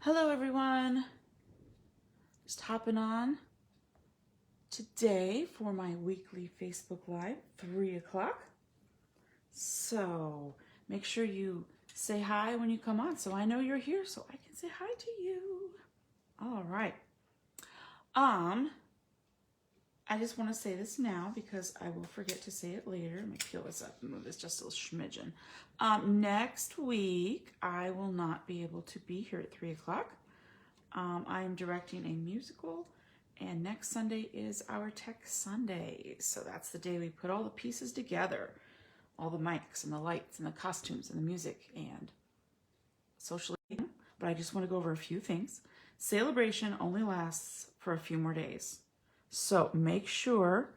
Hello everyone, just hopping on today for my weekly Facebook Live, 3 o'clock. So make sure you say hi when you come on so I know you're here so I can say hi to you. All right. I just want to say this now because I will forget to say it later. Let me peel this up and move this just a little schmidgen. Next week, I will not be able to be here at 3 o'clock. I am directing a musical, and next Sunday is our Tech Sunday. So that's the day we put all the pieces together, all the mics and the lights and the costumes and the music and social eating. But I just want to go over a few things. Celebration only lasts for a few more days. So make sure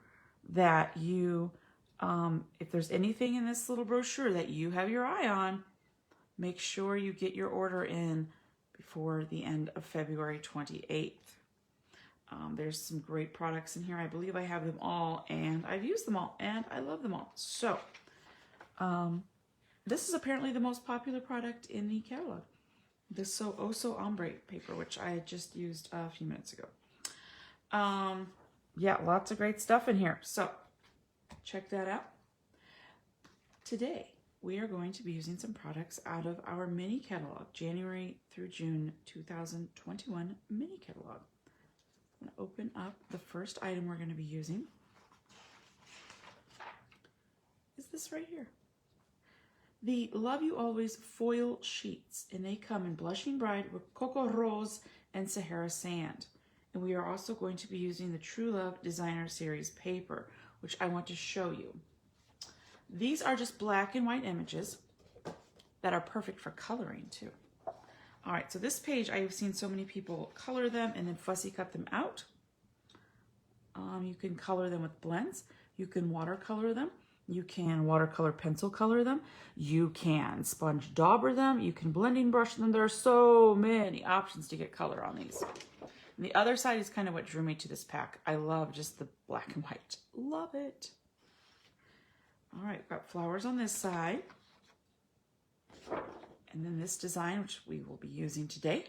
that you, if there's anything in this little brochure that you have your eye on, make sure you get your order in before the end of February 28th. There's some great products in here. I believe I have them all, and I've used them all, and I love them all. So this is apparently the most popular product in the catalog. This Oso Ombre paper, which I just used a few minutes ago. Yeah, lots of great stuff in here. So check that out. Today, we are going to be using some products out of our mini catalog, January through June 2021 mini catalog. I'm going to open up the first item we're going to be using. Is this right here? The Love You Always foil sheets, and they come in Blushing Bride with Cocoa Rose and Sahara Sand. And we are also going to be using the True Love Designer Series paper, which I want to show you. These are just black and white images that are perfect for coloring too. All right, so this page, I have seen so many people color them and then fussy cut them out. You can color them with blends. You can watercolor them. You can watercolor pencil color them. You can sponge dauber them. You can blending brush them. There are so many options to get color on these. And the other side is kind of what drew me to this pack. I love just the black and white. Love it. All right, we've got flowers on this side. And then this design, which we will be using today.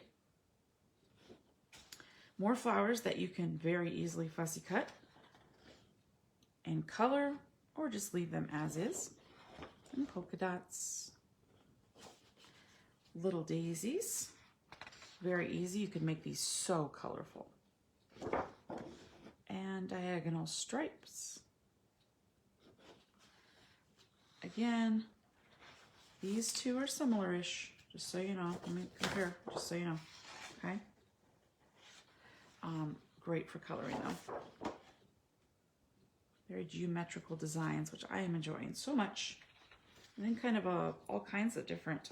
More flowers that you can very easily fussy cut and color, or just leave them as is. And polka dots. Little daisies. Very easy. You can make these so colorful. And diagonal stripes. Again, these two are similar-ish, just so you know. Let me compare, just so you know. Okay? Great for coloring, though. Very geometrical designs, which I am enjoying so much. And then kind of all kinds of different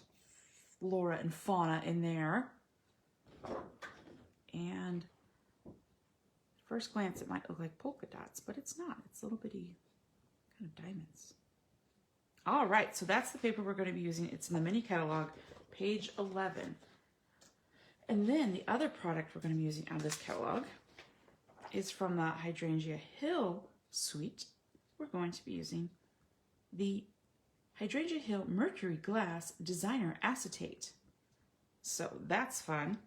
flora and fauna in there. And at first glance, it might look like polka dots, but it's not. It's little bitty kind of diamonds. All right, so that's the paper we're going to be using. It's in the mini catalog, page 11. And then the other product we're going to be using out of this catalog is from the Hydrangea Hill suite. We're going to be using the Hydrangea Hill Mercury Glass Designer Acetate. So that's fun.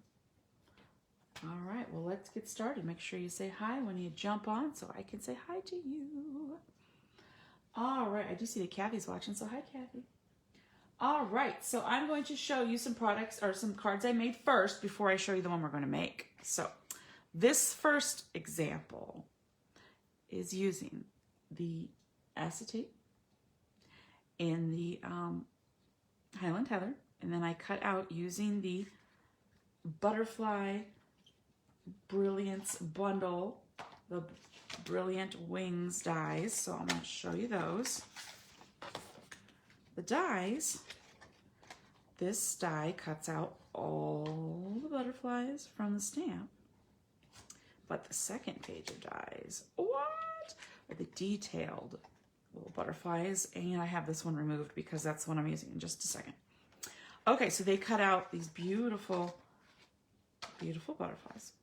All right, well, let's get started. Make sure you say hi when you jump on so I can say hi to you. All right, I do see that Kathy's watching, so hi, Kathy. All right, so I'm going to show you some products or some cards I made first before I show you the one we're going to make. So this first example is using the acetate in the Highland Heather, and then I cut out using the Butterfly Brilliance bundle, the Brilliant Wings dies. So I'm going to show you those. The dies, this die cuts out all the butterflies from the stamp, but the second page of dies, what? Are the detailed little butterflies, and I have this one removed because that's the one I'm using in just a second. Okay, so they cut out these beautiful, beautiful butterflies.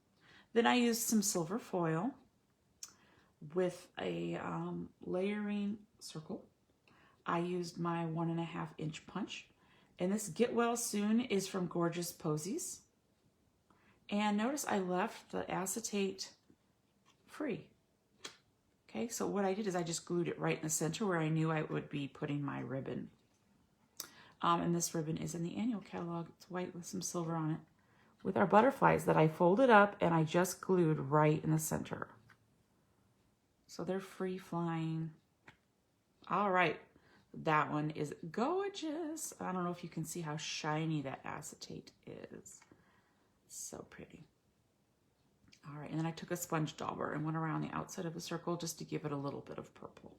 Then I used some silver foil with a layering circle. I used my 1.5 inch punch. And this Get Well Soon is from Gorgeous Posies. And notice I left the acetate free. Okay, so what I did is I just glued it right in the center where I knew I would be putting my ribbon. And this ribbon is in the annual catalog. It's white with some silver on it, with our butterflies that I folded up and I just glued right in the center. So they're free flying. All right, that one is gorgeous. I don't know if you can see how shiny that acetate is. So pretty. All right, and then I took a sponge dauber and went around the outside of the circle just to give it a little bit of purple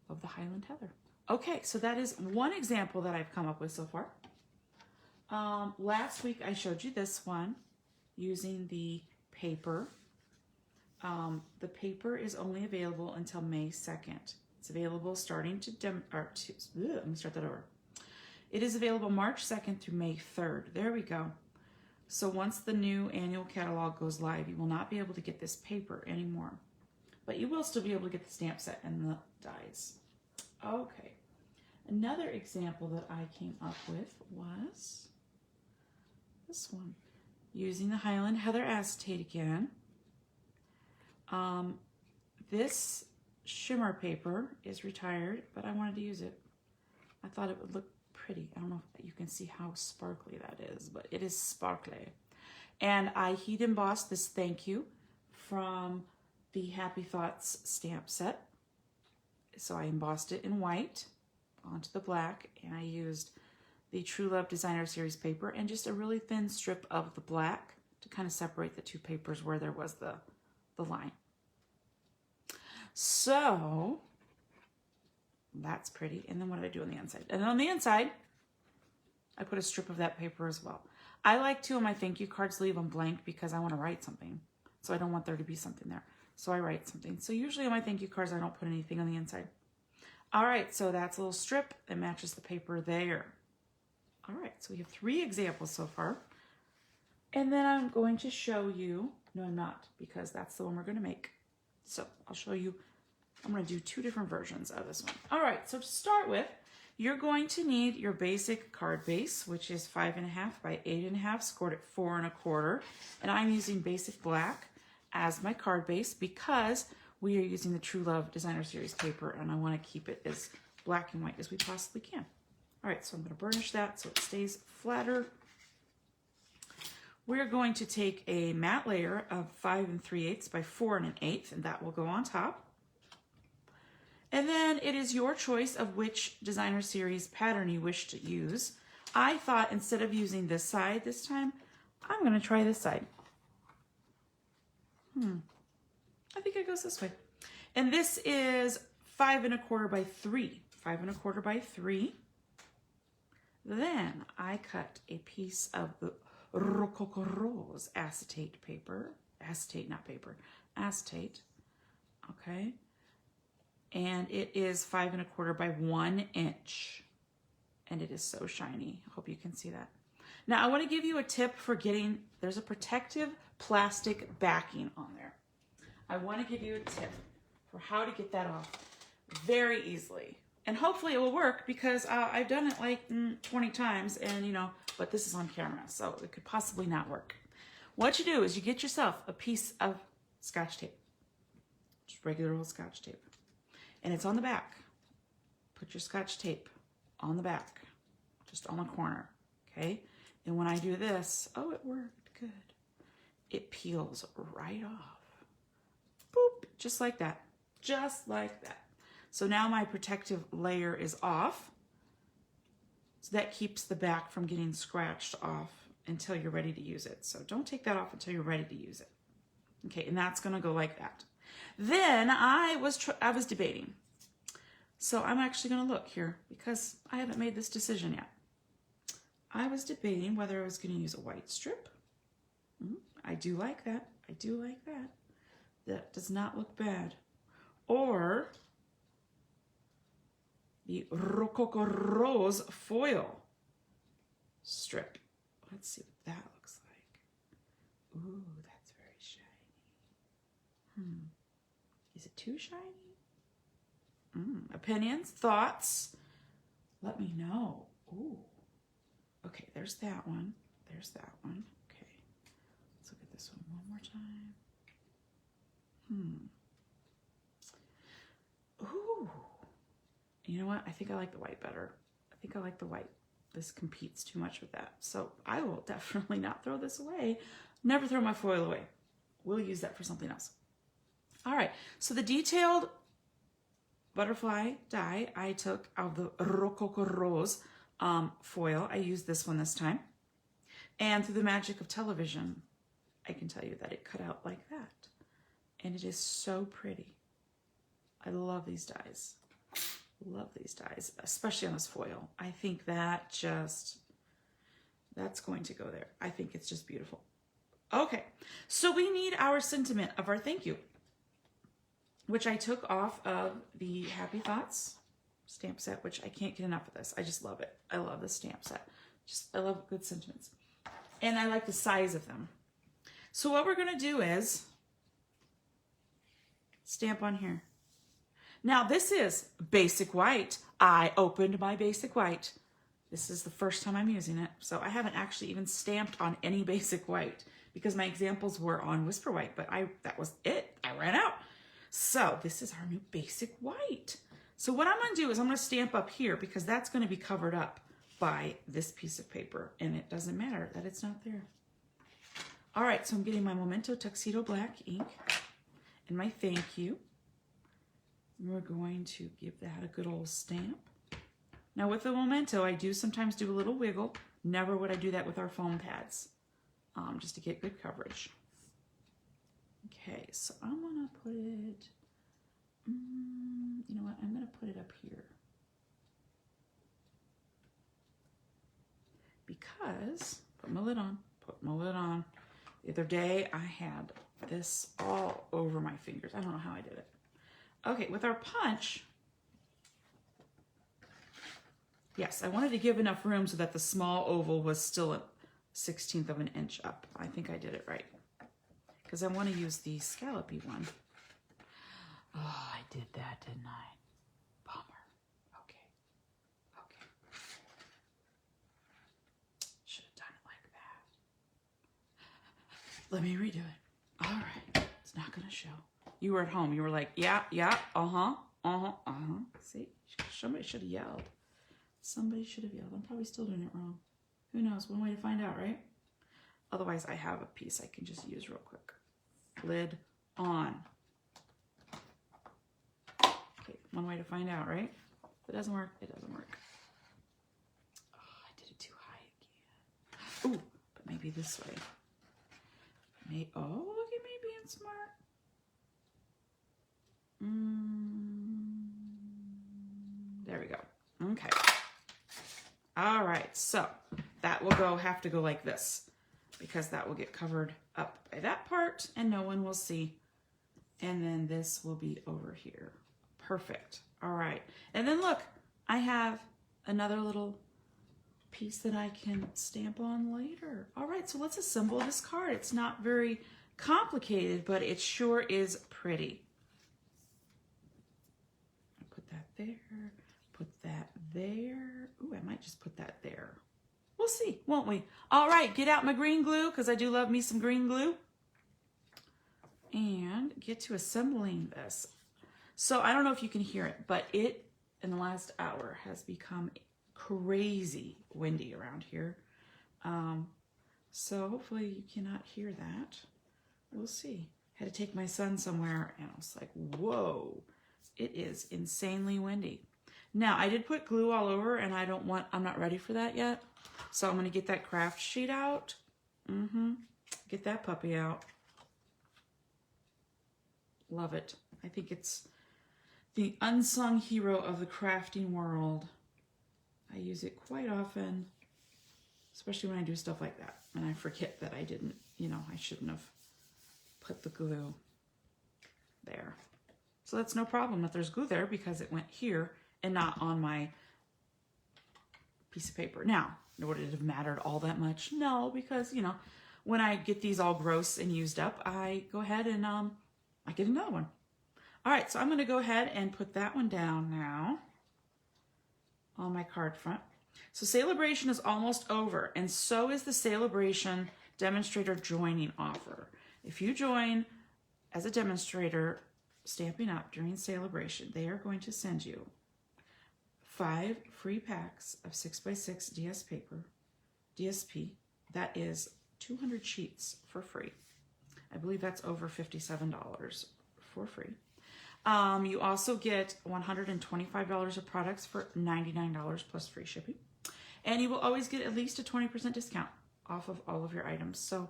of the Highland Heather. Okay, so that is one example that I've come up with so far. Last week I showed you this one using the paper. The paper is only available until May 2nd. It's available starting let me start that over. It is available March 2nd through May 3rd. There we go. So once the new annual catalog goes live, you will not be able to get this paper anymore. But you will still be able to get the stamp set and the dies. Okay. Another example that I came up with was this one. Using the Highland Heather acetate again. This shimmer paper is retired, but I wanted to use it. I thought it would look pretty. I don't know if you can see how sparkly that is, but it is sparkly. And I heat embossed this thank you from the Happy Thoughts stamp set. So I embossed it in white onto the black, and I used the True Love Designer Series paper and just a really thin strip of the black to kind of separate the two papers where there was the line. So that's pretty. And then what did I do on the inside? And then on the inside, I put a strip of that paper as well. I like to, on my thank you cards, leave them blank because I want to write something. So I don't want there to be something there. So I write something. So usually on my thank you cards, I don't put anything on the inside. All right, so that's a little strip that matches the paper there. All right, so we have 3 examples so far. And then I'm going to show you, no, I'm not, because that's the one we're going to make. So I'll show you, I'm going to do 2 different versions of this one. All right, so to start with, you're going to need your basic card base, which is 5.5 by 8.5, scored at 4 1/4. And I'm using basic black as my card base because we are using the True Love Designer Series paper, and I want to keep it as black and white as we possibly can. All right, so I'm going to burnish that so it stays flatter. We're going to take a matte layer of 5 3/8 by 4 1/8, and that will go on top. And then it is your choice of which Designer Series pattern you wish to use. I thought instead of using this side this time, I'm going to try this side. I think it goes this way. And this is 5 1/4 by 3. 5 1/4 by 3. Then I cut a piece of the Rococo Rose acetate paper. Acetate, not paper. Acetate. Okay. And it is 5 1/4 by 1 inch. And it is so shiny. I hope you can see that. Now I want to give you a tip for getting, there's a protective plastic backing on there. I want to give you a tip for how to get that off very easily. And hopefully it will work because I've done it like 20 times and you know, but this is on camera, so it could possibly not work. What you do is you get yourself a piece of Scotch tape, just regular old Scotch tape, and it's on the back. Put your Scotch tape on the back, just on the corner, okay? And when I do this, oh, it worked, good. It peels right off. Boop, just like that, just like that. So now my protective layer is off. So that keeps the back from getting scratched off until you're ready to use it. So don't take that off until you're ready to use it. Okay, and that's gonna go like that. Then I was debating. So I'm actually gonna look here because I haven't made this decision yet. I was debating whether I was gonna use a white strip. I do like that, I do like that. That does not look bad. Or the Rococo Rose foil strip. Let's see what that looks like. Ooh, that's very shiny. Is it too shiny? Opinions, thoughts? Let me know. Ooh. Okay, there's that one. There's that one. Okay. this one more time. Ooh. You know what? I think I like the white better. I think I like the white. This competes too much with that. So I will definitely not throw this away. Never throw my foil away. We'll use that for something else. All right. So the detailed butterfly die I took out of the Rococo Rose foil. I used this one this time. And through the magic of television, I can tell you that it cut out like that. And it is so pretty. I love these dies. Love these dies, especially on this foil. I think that that's going to go there. I think it's just beautiful. Okay, so we need our sentiment of our thank you, which I took off of the Happy Thoughts stamp set, which I can't get enough of this. I just love it. I love this stamp set. I love good sentiments. And I like the size of them. So what we're gonna do is stamp on here. Now this is basic white. I opened my basic white. This is the first time I'm using it. So I haven't actually even stamped on any basic white because my examples were on Whisper White, but that was it. I ran out. So this is our new basic white. So what I'm gonna do is I'm gonna stamp up here because that's gonna be covered up by this piece of paper and it doesn't matter that it's not there. All right, so I'm getting my Memento Tuxedo Black ink and my thank you. We're going to give that a good old stamp. Now with the Memento, I do sometimes do a little wiggle. Never would I do that with our foam pads, just to get good coverage. Okay, so I'm gonna put it, you know what, I'm gonna put it up here. Because, put my lid on. The other day I had this all over my fingers. I don't know how I did it. Okay, with our punch, yes, I wanted to give enough room so that the small oval was still a 1/16 of an inch up. I think I did it right. Because I want to use the scallopy one. Oh, I did that, didn't I? Bummer. Okay. Should have done it like that. Let me redo it. All right. It's not going to show. You were at home. You were like, yeah, See, somebody should have yelled. Somebody should have yelled. I'm probably still doing it wrong. Who knows? One way to find out, right? Otherwise, I have a piece I can just use real quick. Lid on. Okay, one way to find out, right? If it doesn't work, it doesn't work. Oh, I did it too high again. Ooh, but maybe this way. Oh, look at me being smart. There we go. Okay. All right, so that will have to go like this because that will get covered up by that part and no one will see. And then this will be over here. Perfect. All right. And then look, I have another little piece that I can stamp on later. All right, so let's assemble this card. It's not very complicated, but it sure is pretty. Put that there, put that there. Ooh, I might just put that there. We'll see, won't we? All right, get out my green glue because I do love me some green glue. And get to assembling this. So I don't know if you can hear it, but it, in the last hour, has become crazy windy around here. So hopefully you cannot hear that. We'll see. Had to take my son somewhere and I was like, whoa, it is insanely windy. Now I did put glue all over and I'm not ready for that yet. So I'm gonna get that craft sheet out. Get that puppy out. Love it. I think it's the unsung hero of the crafting world. I use it quite often, especially when I do stuff like that. And I forget that I didn't, I shouldn't have put the glue there. So that's no problem that there's glue there because it went here and not on my piece of paper. Now, would it have mattered all that much? No, because, when I get these all gross and used up, I go ahead and I get another one. All right, so I'm going to go ahead and put that one down now on my card front. So Celebration is almost over, and so is the Celebration demonstrator joining offer. If you join as a demonstrator Stampin' Up! During Celebration, they are going to send you 5 free packs of 6x6 DSP. That is 200 sheets for free. I believe that's over $57 for free. You also get $125 of products for $99 plus free shipping. And you will always get at least a 20% discount off of all of your items. So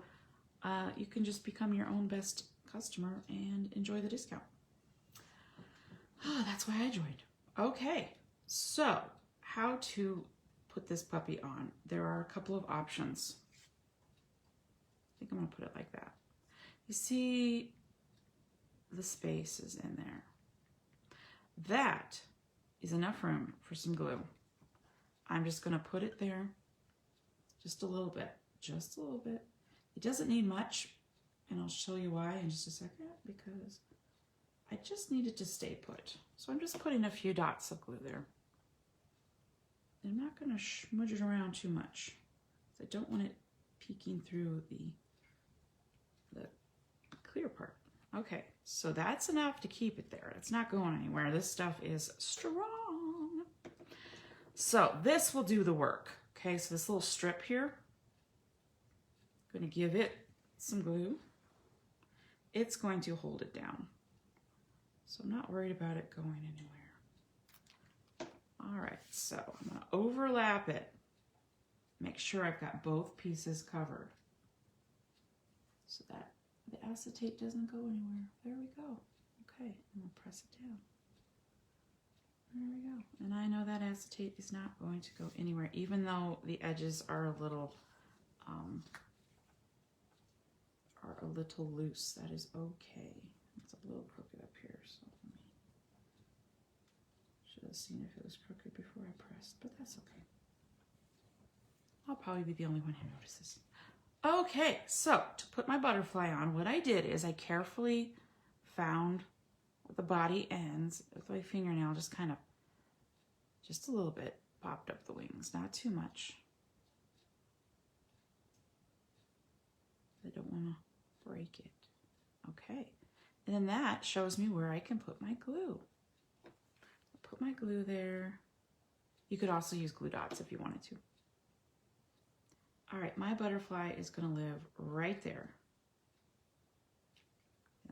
you can just become your own best customer and enjoy the discount. Oh, that's why I joined. Okay, so how to put this puppy on. There are a couple of options. I think I'm gonna put it like that. You see the spaces in there. That is enough room for some glue. I'm just gonna put it there just a little bit, just a little bit. It doesn't need much, and I'll show you why in just a second, because I just need it to stay put. So I'm just putting a few dots of glue there. I'm not gonna smudge it around too much. I don't want it peeking through the clear part. Okay, so that's enough to keep it there. It's not going anywhere. This stuff is strong. So this will do the work. Okay, so this little strip here, I'm gonna give it some glue. It's going to hold it down. So I'm not worried about it going anywhere. All right, so I'm gonna overlap it. Make sure I've got both pieces covered so that the acetate doesn't go anywhere. There we go. Okay, I'm gonna press it down. There we go. And I know that acetate is not going to go anywhere, even though the edges are a little loose. That is okay. It's a little crooked up here, so let me. Should have seen if it was crooked before I pressed, but that's okay. I'll probably be the only one who notices. Okay, so to put my butterfly on, what I did is I carefully found the body ends with my fingernail, just a little bit, popped up the wings, not too much. I don't want to break it. Okay, and then that shows me where I can put my glue. I'll put my glue there. You could also use glue dots if you wanted to. All right, my butterfly is gonna live right there.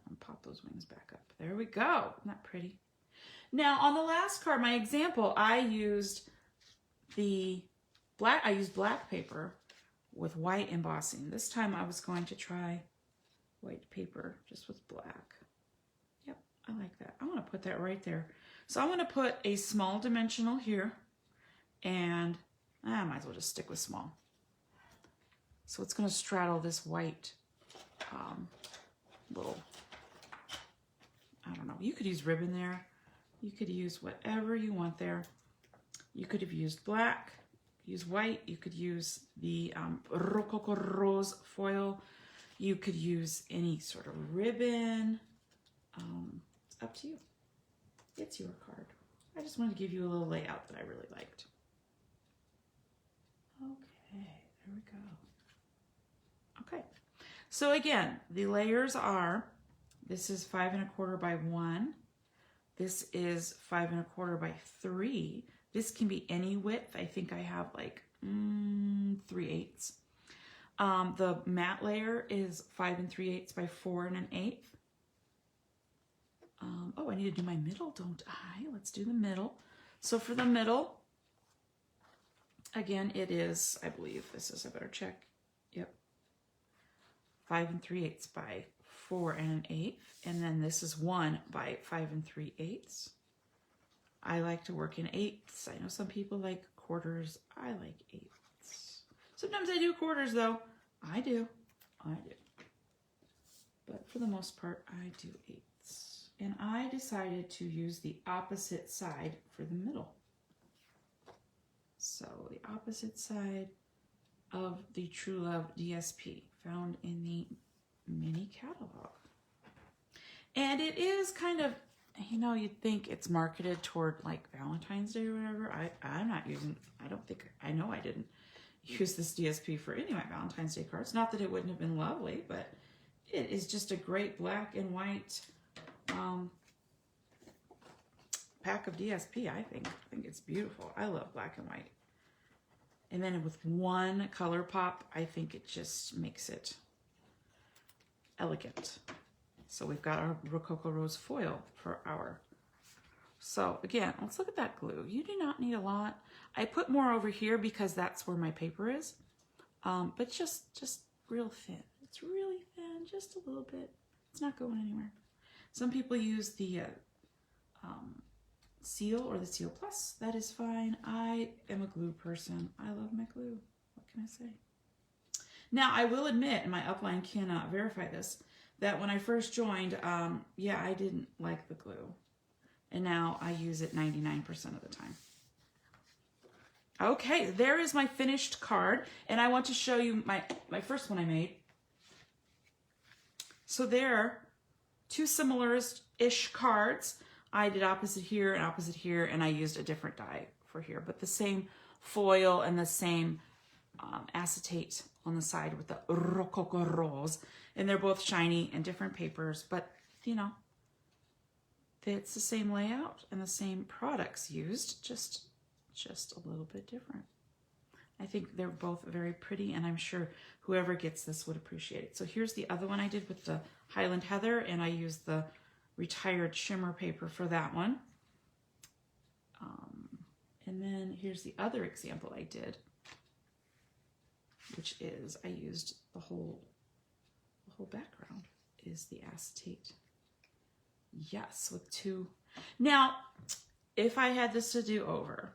And pop those wings back up. There we go. Isn't that pretty? Now on the last card, my example, I used black paper with white embossing. This time I was going to try white paper just with black. Yep, I like that. I want to put that right there. So I'm going to put a small dimensional here, and I might as well just stick with small. So it's going to straddle this white little, I don't know, you could use ribbon there. You could use whatever you want there. You could have used black, use white. You could use the Rococo Rose foil. You could use any sort of ribbon. It's up to you. It's your card. I just wanted to give you a little layout that I really liked. Okay, there we go. Okay, so again, the layers are, this is 5 1/4 by 1. This is 5 1/4 by 3. This can be any width. I think I have like 3/8. The matte layer is 5 3/8 by 4 1/8. Oh, I need to do my middle, don't I? Let's do the middle. So for the middle, again, it is, I believe this is, I better check. Yep. 5 3/8 by 4 1/8. And then this is 1 by 5 3/8. I like to work in 8ths. I know some people like quarters. I like 8ths. Sometimes I do quarters though. I do. But for the most part, I do 8ths. And I decided to use the opposite side for the middle. So the opposite side of the True Love DSP found in the mini catalog. And it is kind of you know, you'd think it's marketed toward like Valentine's Day or whatever. I'm not using, I know I didn't use this DSP for any of my Valentine's Day cards. Not that it wouldn't have been lovely, but it is just a great black and white pack of DSP, I think. I think it's beautiful. I love black and white. And then with one color pop, I think it just makes it elegant. So we've got our Rococo Rose foil for our. So again, let's look at that glue. You do not need a lot. I put more over here because that's where my paper is. But just real thin. It's really thin, just a little bit. It's not going anywhere. Some people use the Seal or the Seal Plus. That is fine. I am a glue person. I love my glue. What can I say? Now, I will admit, and my upline cannot verify this, that when I first joined, yeah, I didn't like the glue. And now I use it 99% of the time. Okay, there is my finished card. And I want to show you my first one I made. So there are two similar-ish cards. I did opposite here, and I used a different die for here. But the same foil and the same acetate on the side with the Rococo Rose. And they're both shiny and different papers. But, you know, it's the same layout and the same products used, just a little bit different. I think they're both very pretty, and I'm sure whoever gets this would appreciate it. So here's the other one I did with the Highland Heather, and I used the retired shimmer paper for that one. And then here's the other example I did, which is I used the whole background is the acetate. Yes, with two. Now, if I had this to do over,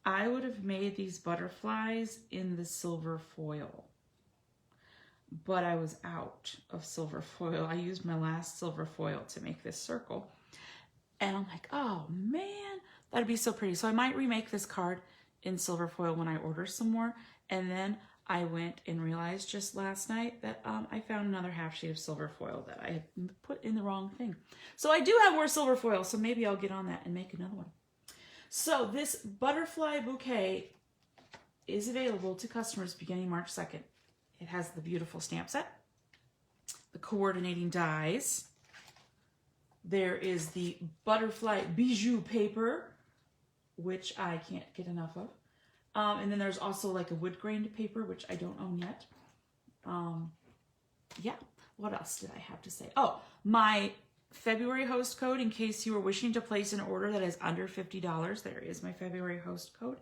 I would have made these butterflies in the silver foil. But I was out of silver foil. I used my last silver foil to make this circle. And I'm like, oh man, that'd be so pretty. So I might remake this card in silver foil when I order some more. And then I went and realized just last night that I found another half sheet of silver foil that I had put in the wrong thing. So I do have more silver foil, so maybe I'll get on that and make another one. So this butterfly bouquet is available to customers beginning March 2nd. It has the beautiful stamp set, the coordinating dies. There is the butterfly bijou paper, which I can't get enough of. And then there's also like a wood grained paper, which I don't own yet. Yeah, what else did I have to say? Oh, my February host code, in case you were wishing to place an order that is under $50. There is my February host code.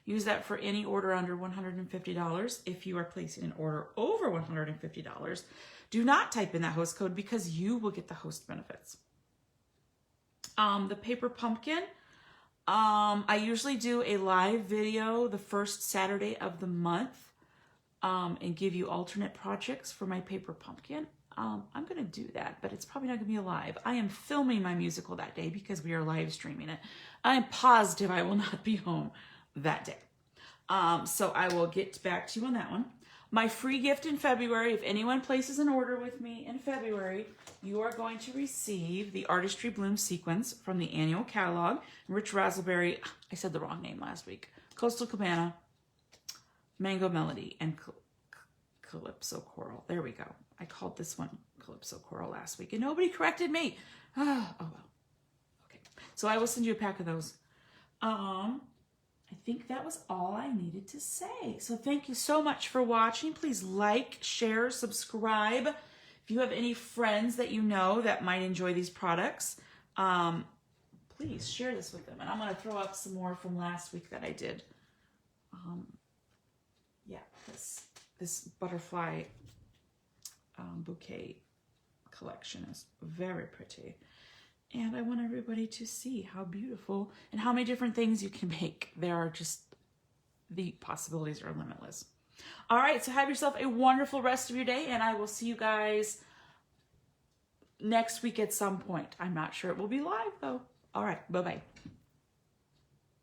Use that for any order under $150. If you are placing an order over $150, do not type in that host code because you will get the host benefits. The paper pumpkin. I usually do a live video the first Saturday of the month and give you alternate projects for my paper pumpkin. I'm going to do that, but it's probably not going to be live. I am filming my musical that day because we are live streaming it. I'm positive I will not be home that day. So I will get back to you on that one. My free gift in February, if anyone places an order with me in February, you are going to receive the Artistry Bloom sequence from the annual catalog. Rich Raspberry, I said the wrong name last week. Coastal Cabana, Mango Melody, and Calypso Coral. There we go. I called this one Calypso Coral last week and nobody corrected me. Oh well. Okay. So I will send you a pack of those. I think that was all I needed to say. So thank you so much for watching. Please like, share, subscribe. If you have any friends that you know that might enjoy these products, please share this with them. And I'm going to throw up some more from last week that I did. Yeah, this butterfly bouquet collection is very pretty. And I want everybody to see how beautiful and how many different things you can make. There are just, the possibilities are limitless. All right, so have yourself a wonderful rest of your day, and I will see you guys next week at some point. I'm not sure it will be live, though. All right, bye-bye.